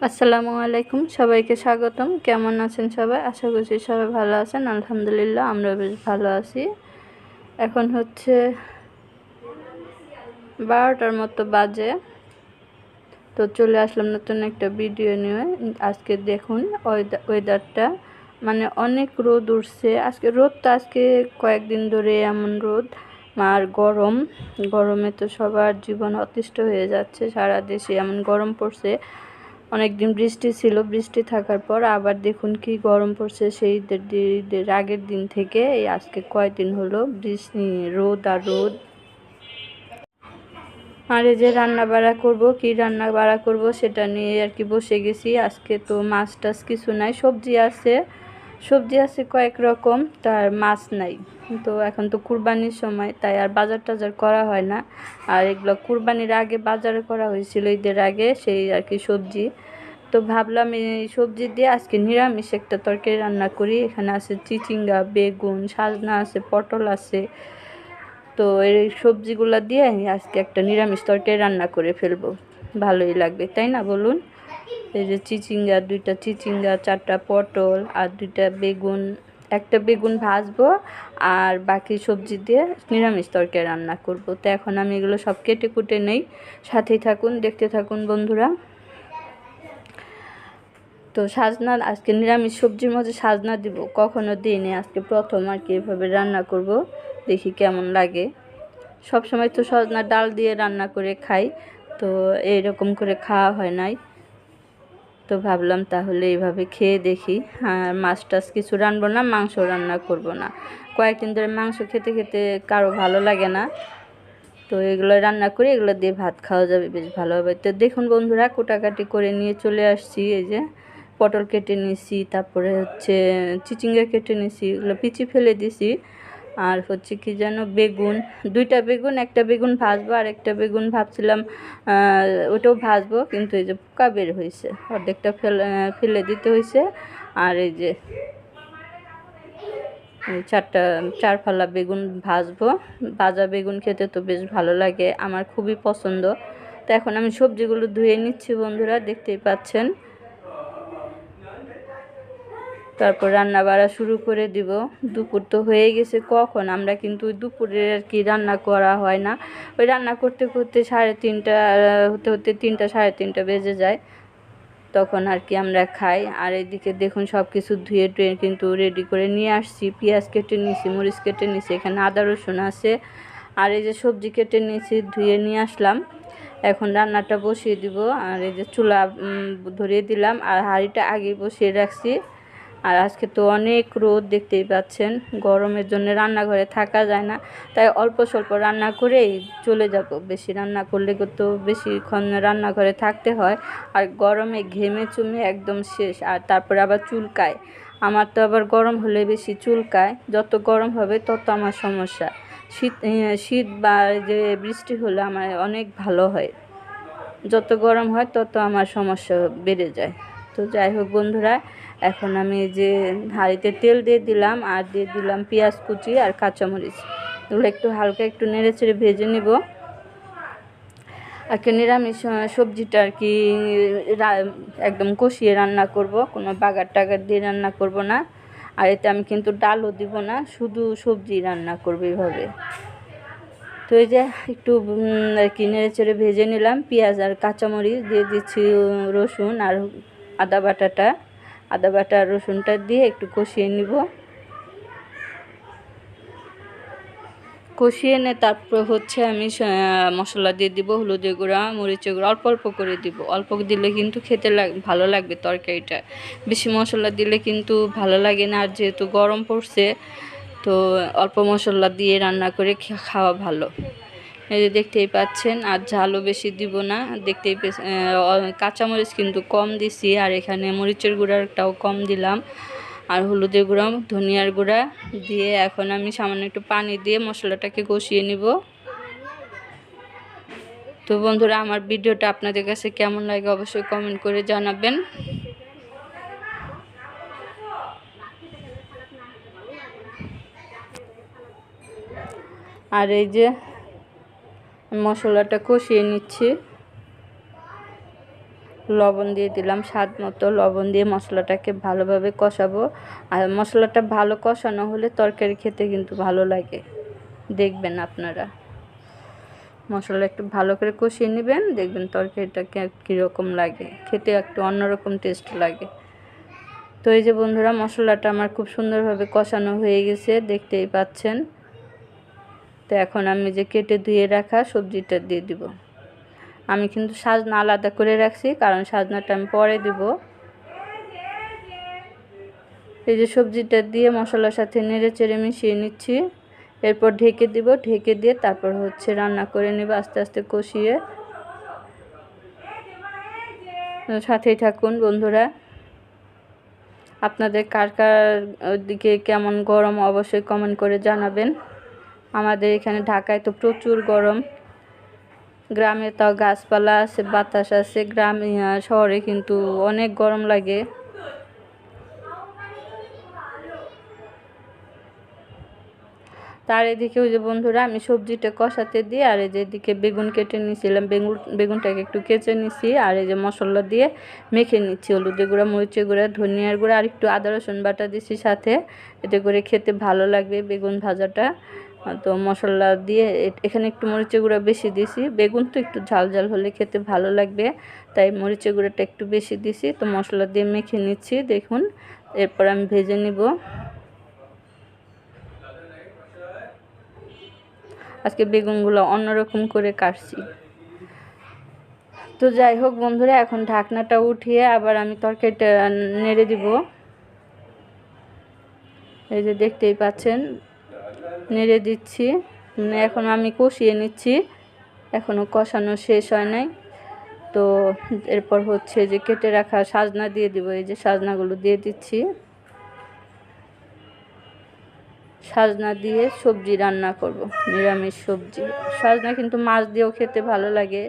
আসসালামু আলাইকুম, সবাইকে স্বাগতম। কেমন আছেন সবাই? আশা করছি সবাই ভালো আছেন। আলহামদুলিল্লাহ, আমরা বেশ ভালো আছি। এখন হচ্ছে 12টার মতো বাজে। তো চলে আসলাম নতুন একটা ভিডিও নিয়ে। আজকে দেখুন ওয়েদারটা, মানে অনেক রোদ উঠছে আজকে। আজকে কয়েকদিন ধরে এমন রোদ আর গরমে তো সবার জীবন অতিষ্ঠ হয়ে যাচ্ছে। সারা দেশে এমন গরম পড়ছে। অনেক দিন বৃষ্টি ছিল, বৃষ্টি থাকার পর আবার দেখুন কি গরম পড়ছে। সেই ঈদের আগের দিন থেকে এই আজকে কয়েকদিন হলো বৃষ্টি, রোদ আর রোদ। আর এই যে রান্না বাড়া করব সেটা নিয়ে আর কি বসে গেছি। আজকে তো মাছ টাছ কিছু নাই, সবজি আছে কয়েক রকম, তার মাছ নাই। তো এখন তো কুরবানির সময়, তাই আর বাজার টাজার করা হয় না। আর এগুলো কুরবানির আগে বাজারে করা হয়েছিল, ঈদের আগে, সেই আর কি সবজি। তো ভাবলাম এই সবজি দিয়ে আজকে নিরামিষ একটা তরকারি রান্না করি। এখানে আছে চিচিঙ্গা, বেগুন, সাজনা আছে, পটল আছে। তো এই সবজিগুলো দিয়ে আজকে একটা নিরামিষ তরকারি রান্না করে ফেলবো। ভালোই লাগবে, তাই না বলুন? এই যে দুইটা চিচিঙ্গা, 4টা পটল আর 2টা বেগুন, একটা বেগুন ভাজবো আর বাকি সবজি দিয়ে নিরামিষ তরকারি রান্না করব। তো এখন আমি এগুলো সব কেটে কুটে নেই, সাথেই থাকুন, দেখতে থাকুন বন্ধুরা। তো আজকে নিরামিষ সবজির মধ্যে সাজনা দিব, কখনো দিইনি, আজকে প্রথম আর কি এভাবে রান্না করব, দেখি কেমন লাগে। সব সময় তো সজনা ডাল দিয়ে রান্না করে খাই, তো এইরকম করে খাওয়া হয় নাই। তো ভাবলাম তাহলে এইভাবে খেয়ে দেখি। আর মাছ টাছ কিছু রানবো না, মাংস রান্না করব না। কয়েকদিন ধরে মাংস খেতে খেতে কারো ভালো লাগে না। তো এগুলো রান্না করে এগুলো দিয়ে ভাত খাওয়া যাবে বেশ ভালোভাবে। তো দেখুন বন্ধুরা, কোটাকাটি করে নিয়ে চলে আসছি। এই যে পটল কেটে নিয়েছি, তারপরে হচ্ছে চিচিঙ্গা কেটে নিয়েছি, এগুলো পিচি ফেলে দিছি। আর হচ্ছে কি যেন বেগুন, 2টা বেগুন, একটা বেগুন ভাজবো আর একটা বেগুন ভাবছিলাম ওটাও ভাজবো, কিন্তু এই যে পোকা বের হয়েছে, অর্ধেকটা ফেলে দিতে হয়েছে। আর এই যে 4 ফালা বেগুন ভাজবো। ভাজা বেগুন খেতে তো বেশ ভালো লাগে, আমার খুবই পছন্দ। তো এখন আমি সবজিগুলো ধুয়ে নিচ্ছি বন্ধুরা, দেখতেই পাচ্ছেন। তারপর রান্না বাড়া শুরু করে দিব। দুপুর তো হয়ে গেছে কখন, আমরা কিন্তু দুপুরে আর কি রান্না করা হয় না। ওই রান্না করতে করতে 3:30 হতে হতে 3টা 3:30 বেজে যায়, তখন আর কি আমরা খাই। আর এদিকে দেখুন সব কিছু ধুয়ে টুয়ে কিন্তু রেডি করে নিয়ে আসছি। পেঁয়াজ কেটে নিয়েছি, মরিচ কেটে নিয়েছি, এখানে আদা রসুন আছে। আর এই যে সবজি কেটে নিয়েছি, ধুয়ে নিয়ে আসলাম। এখন রান্নাটা বসিয়ে দিব। আর এই যে চুলা ধরিয়ে দিলাম, আর হাঁড়িটা আগে বসিয়ে রাখছি। আর আজকে তো অনেক রোদ, দেখতেই পাচ্ছেন। গরমের জন্য রান্নাঘরে থাকা যায় না, তাই অল্প স্বল্প রান্না করেই চলে যাব। বেশি রান্না করলে তো বেশিক্ষণ রান্নাঘরে থাকতে হয়, আর গরমে ঘেমে চুমে একদম শেষ। আর তারপরে আবার চুলকায়, আমার তো আবার গরম হলে বেশি চুলকায়। যত গরম হবে তত আমার সমস্যা। শীত বা যে বৃষ্টি হলে আমার অনেক ভালো হয়, যত গরম হয় তত আমার সমস্যা বেড়ে যায়। তো যাই হোক বন্ধুরা, এখন আমি যে হাঁড়িতে তেল দিয়ে দিলাম, আর দিয়ে দিলাম পেঁয়াজ কুচি আর কাঁচামরিচ। এগুলো একটু হালকা একটু নেড়ে চেড়ে ভেজে নেব। আর কি নিরামিষ সবজিটা আর কি একদম কষিয়ে রান্না করব, কোনো বাগার টাগার দিয়ে রান্না করব না। আর এতে আমি কিন্তু ডালও দিব না, শুধু সবজি রান্না করব এভাবে। তো এই যে একটু আর কি নেড়ে চেড়ে ভেজে নিলাম। পেঁয়াজ আর কাঁচামরিচ দিয়ে দিচ্ছি, রসুন আর আদা বাটা আর রসুনটা দিয়ে একটু কষিয়ে নিব। কষিয়ে নিয়ে তারপর হচ্ছে আমি মশলা দিয়ে দিব, হলুদের গুঁড়া, মরিচের গুঁড়া অল্প অল্প করে দিব। অল্প দিলে কিন্তু খেতে ভালো লাগবে তরকারিটা, বেশি মশলা দিলে কিন্তু ভালো লাগে না। আর যেহেতু গরম পড়ছে, তো অল্প মশলা দিয়ে রান্না করে খাওয়া ভালো। এই যে দেখতেই পাচ্ছেন, আর ঝালও বেশি দিব না। কাঁচামরিচ কিন্তু কম দিছি, আর এখানে মরিচের গুঁড়াটাও কম দিলাম, আর হলুদের গুঁড়া, ধনিয়ার গুঁড়া দিয়ে এখন আমি সামান্য একটু পানি দিয়ে মশলাটাকে কষিয়ে নিব। তো বন্ধুরা, আমার ভিডিওটা আপনাদের কাছে কেমন লাগে অবশ্যই কমেন্ট করে জানাবেন। আর এই যে মশলাটা কষিয়ে নিচ্ছি, লবণ দিয়ে দিলাম, স্বাদ মতো লবণ দিয়ে মশলাটাকে ভালোভাবে কষাবো। আর মশলাটা ভালো কষানো হলে তরকারি খেতে কিন্তু ভালো লাগে, দেখবেন আপনারা। মশলা একটু ভালো করে কষিয়ে নেবেন, দেখবেন তরকারিটা কীরকম লাগে, খেতে একটু অন্যরকম টেস্ট লাগে। তো এই যে বন্ধুরা, মশলাটা আমার খুব সুন্দরভাবে কষানো হয়ে গেছে, দেখতেই পাচ্ছেন। তো এখন আমি যে কেটে ধুয়ে রাখা সবজিটা দিয়ে দিব। আমি কিন্তু সাজনা আলাদা করে রাখছি, কারণ সাজনাটা আমি পরে দিব। এই যে সবজিটা দিয়ে মশলার সাথে নেড়ে চেড়ে মিশিয়ে নিচ্ছি। এরপর ঢেকে দিব, ঢেকে দিয়ে তারপর হচ্ছে রান্না করে নেব আস্তে আস্তে কষিয়ে। সাথেই থাকুন বন্ধুরা। আপনাদের কার কার দিকে কেমন গরম অবশ্যই কমেন্ট করে জানাবেন। আমাদের এখানে ঢাকায় তো প্রচুর গরম। গ্রামে তাও গাছপালা আছে, বাতাস আছে, শহরে কিন্তু অনেক গরম লাগে। তার এদিকে ওই যে বন্ধুরা, আমি সবজিটা কষাতে দিয়ে আর এই যে এদিকে বেগুন কেটে নিয়েছিলাম, বেগুনটাকে একটু কেচে নিছি, আর এই যে মশলা দিয়ে মেখে নিচ্ছি। হলুদের গুঁড়া, মরিচের গুঁড়া, ধনিয়ার গুঁড়া আর একটু আদা রসুন বাটা দিছি সাথে, এতে করে খেতে ভালো লাগবে বেগুন ভাজাটা। তো মশলা দিয়ে এখানে একটু মরিচের গুঁড়া বেশি দিছি, বেগুন তো একটু ঝাল ঝাল হলে খেতে ভালো লাগবে, তাই মরিচের গুঁড়াটা একটু বেশি দিছি। তো মশলা দিয়ে মেখে নিচ্ছি, দেখুন। এরপর আমি ভেজে নিব। আজকে বেগুনগুলো অন্যরকম করে কাটছি। তো যাই হোক বন্ধুরা, এখন ঢাকনাটা উঠিয়ে আবার আমি তরকারিটা নেড়ে দিব। এই যে দেখতেই পাচ্ছেন, নেড়ে দিচ্ছি। এখন আমি কষিয়ে নিচ্ছি, এখনও কষানো শেষ হয় নাই। তো এরপর হচ্ছে যে কেটে রাখা সাজনা দিয়ে দিব, এই যে সাজনাগুলো দিয়ে দিচ্ছি। সাজনা দিয়ে সবজি রান্না করব, নিরামিষ সবজি। সাজনা কিন্তু মাছ দিয়েও খেতে ভালো লাগে,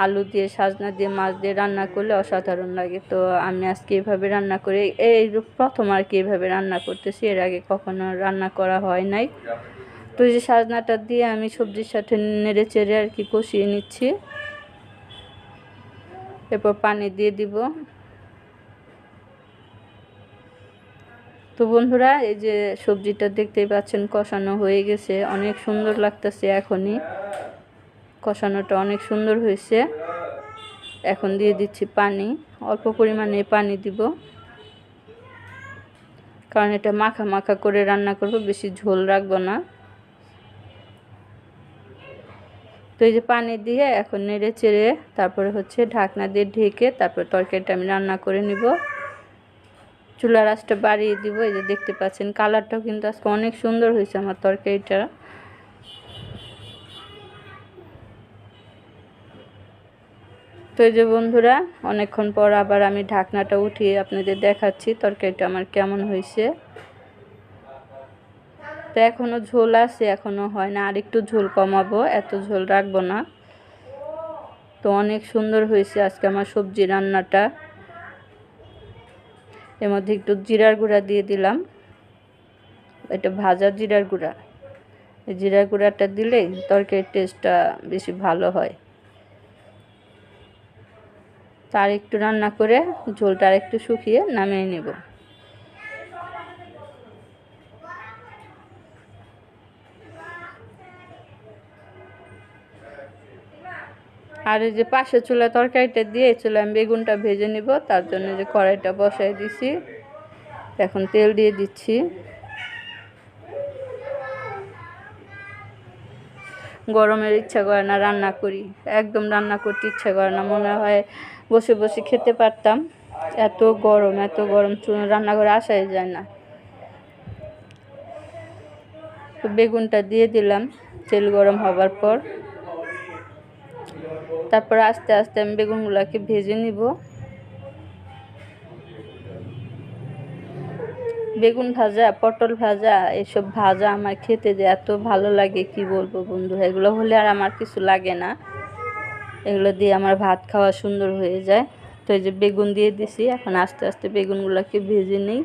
আলু দিয়ে সাজনা দিয়ে মাছ দিয়ে রান্না করলে অসাধারণ লাগে। তো আমি আজকে এইভাবে রান্না করি, এই প্রথম আর কি এইভাবে রান্না করতেছি, এর আগে কখনো রান্না করা হয় নাই। তো এই যে সাজনাটা দিয়ে আমি সবজির সাথে নেড়ে চেড়ে আর কি কষিয়ে নিচ্ছি। এরপর পানি দিয়ে দিব। তো বন্ধুরা, এই যে সবজিটা দেখতেই পাচ্ছেন কষানো হয়ে গেছে, অনেক সুন্দর লাগতেছে। এখনই কষানোটা অনেক সুন্দর হয়েছে। এখন দিয়ে দিচ্ছি পানি, অল্প পরিমাণে পানি দিব, কারণ এটা মাখা মাখা করে রান্না করব, বেশি ঝোল রাখবো না। তো এই যে পানি দিয়ে এখন নেড়ে চেড়ে তারপরে হচ্ছে ঢাকনা দিয়ে ঢেকে তারপর তরকারিটা আমি রান্না করে নিব। চুলার আঁচটা বাড়িয়ে দিব। এই যে দেখতে পাচ্ছেন কালারটাও কিন্তু আজকে অনেক সুন্দর হয়েছে আমার তরকারিটা। তো এই যে বন্ধুরা, অনেকক্ষণ পর আবার আমি ঢাকনাটা উঠিয়ে আপনাদের দেখাচ্ছি তরকারিটা আমার কেমন হয়েছে। তো এখনও ঝোল আছে, এখনও হয় না, আর একটু ঝোল কমাবো, এত ঝোল রাখবো না। তো অনেক সুন্দর হয়েছে আজকে আমার সবজি রান্নাটা। এর মধ্যে একটু জিরার গুঁড়া দিয়ে দিলাম, এটা ভাজা জিরার গুঁড়া। এই জিরার গুঁড়াটা দিলে তরকারির টেস্টটা বেশি ভালো হয়। তার একটু রান্না করে ঝোলটা আর একটু শুকিয়ে নামিয়ে নেব। আর এই যে পাশের চুলা তরকারিটা দিয়ে চুলা আমি বেগুনটা ভেজে নিব, তার জন্য যে কড়াইটা বসাই দিছি। এখন তেল দিয়ে দিচ্ছি। গরমের ইচ্ছা করে না রান্না করি, একদম রান্না করতে ইচ্ছা করে না, মনে হয় বসে বসে খেতে পারতাম। এত গরম, এত গরম, রান্নাঘরে আসাই যায় না। তো বেগুনটা দিয়ে দিলাম তেল গরম হবার পর। তারপর আস্তে আস্তে আমি বেগুনগুলোকে ভেজে নিব। বেগুন ভাজা, পটল ভাজা, এসব ভাজা আমার খেতে যে এত ভালো লাগে কি বলবো বন্ধুরা। এগুলো হলে আর আমার কিছু লাগে না, এগুলো দিয়ে আমার ভাত খাওয়া সুন্দর হয়ে যায়। তো এই যে বেগুন দিয়ে দিছি, এখন আস্তে আস্তে বেগুনগুলোকে ভেজে নিই।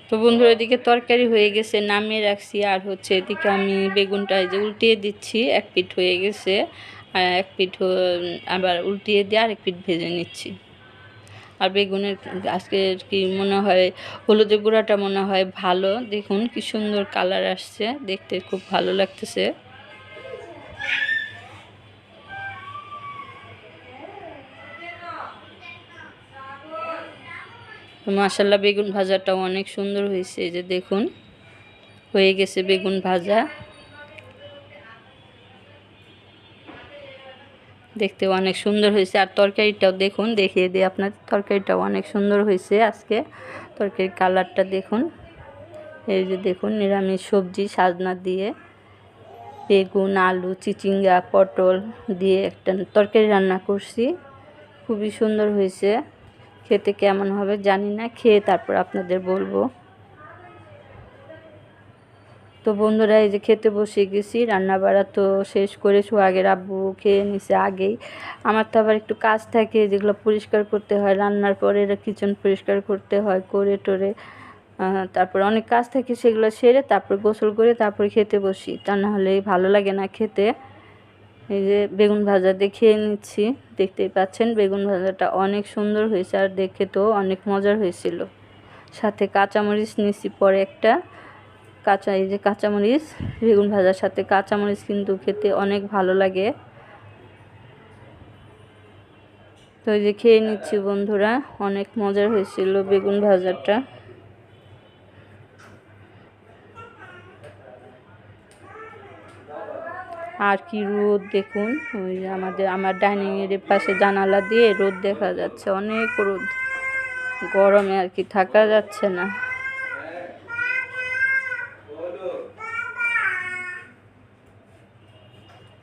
তো বন্ধুরা, এদিকে তরকারি হয়ে গেছে, নামিয়ে রাখছি। আর হচ্ছে এদিকে আমি বেগুনটা এই যে উল্টিয়ে দিচ্ছি, এক পিঠ হয়ে গেছে আর এক পিঠ আবার উল্টিয়ে দিয়ে আরেক পিঠ ভেজে নিচ্ছি। আর বেগুনের আজকের কি মনে হয় হলুদের গুঁড়াটা মনে হয় ভালো, দেখুন কি সুন্দর কালার আসছে, দেখতে খুব ভালো লাগতেছে। মাশাআল্লাহ বেগুন ভাজাটাও অনেক সুন্দর হয়েছে, এই যে দেখুন হয়ে গেছে বেগুন ভাজা, দেখতে অনেক সুন্দর হয়েছে। আর তরকারিটাও দেখুন, দেখিয়ে দিই আপনার, তরকারিটাও অনেক সুন্দর হয়েছে আজকে। তরকারির কালারটা দেখুন, এই যে দেখুন নিরামিষ সবজি সাজনা দিয়ে বেগুন, আলু, চিচিঙ্গা, পটল দিয়ে একটা তরকারি রান্না করছি, খুবই সুন্দর হয়েছে। খেতে কেমন হবে জানি না, খেয়ে তারপর আপনাদের বলবো। তো বন্ধুরা, এই যে খেতে বসে গেছি, রান্না বাড়া তো শেষ করে সোহাগের আব্বু খেয়ে নিছে আগেই। আমার তো আবার একটু কাজ থাকে, যেগুলো পরিষ্কার করতে হয়, রান্নার পরে কিচেন পরিষ্কার করতে হয়, করে টোরে তারপর অনেক কাজ থাকে, সেগুলো সেরে তারপর গোসল করে তারপর খেতে বসি, তা না হলে ভালো লাগে না খেতে। এই যে বেগুন ভাজা দিয়ে খেয়ে নিচ্ছি, দেখতেই পাচ্ছেন বেগুন ভাজাটা অনেক সুন্দর হয়েছে আর দেখে তো অনেক মজার হয়েছিল। সাথে কাঁচামরিচ নিচ্ছি পরে একটা এই যে কাঁচামরিচ, বেগুন ভাজার সাথে কাঁচামরিচ কিন্তু খেতে অনেক ভালো লাগে। তো এই যে খেয়ে নিচ্ছি বন্ধুরা, অনেক মজার হয়েছিল বেগুন ভাজাটা। আর কি রোদ দেখুন, ওই যে আমার ডাইনিং এর পাশে জানালা দিয়ে রোদ দেখা যাচ্ছে, অনেক রোদ, গরমে আর কি থাকা যাচ্ছে না।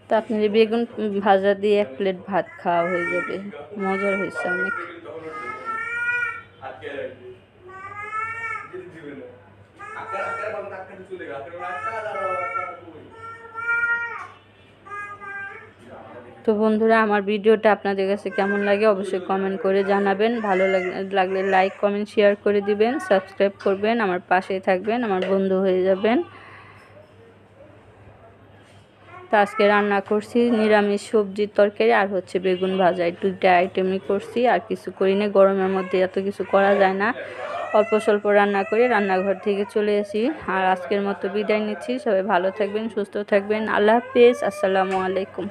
তো আপনি বেগুন ভাজা দিয়ে এক প্লেট ভাত খাওয়া হয়ে যাবে, মজার হয়েছে অনেক। তো বন্ধুরা, আমার ভিডিওটা আপনাদের কাছে কেমন লাগে অবশ্যই কমেন্ট করে জানাবেন। ভালো লাগলে লাইক কমেন্ট শেয়ার করে দিবেন, সাবস্ক্রাইব করবেন, আমার পাশেই থাকবেন, আমার বন্ধু হয়ে যাবেন। তো আজকে রান্না করছি নিরামিষ সবজির তরকারি আর হচ্ছে বেগুন ভাজা, এই দুইটা আইটেমই করছি, আর কিছু করি না। গরমের মধ্যে এত কিছু করা যায় না, অল্প স্বল্প রান্না করে রান্নাঘর থেকে চলে আসি। আর আজকের মতো বিদায় নিচ্ছি, সবাই ভালো থাকবেন, সুস্থ থাকবেন, আল্লাহ হাফেজ, আসসালামু আলাইকুম।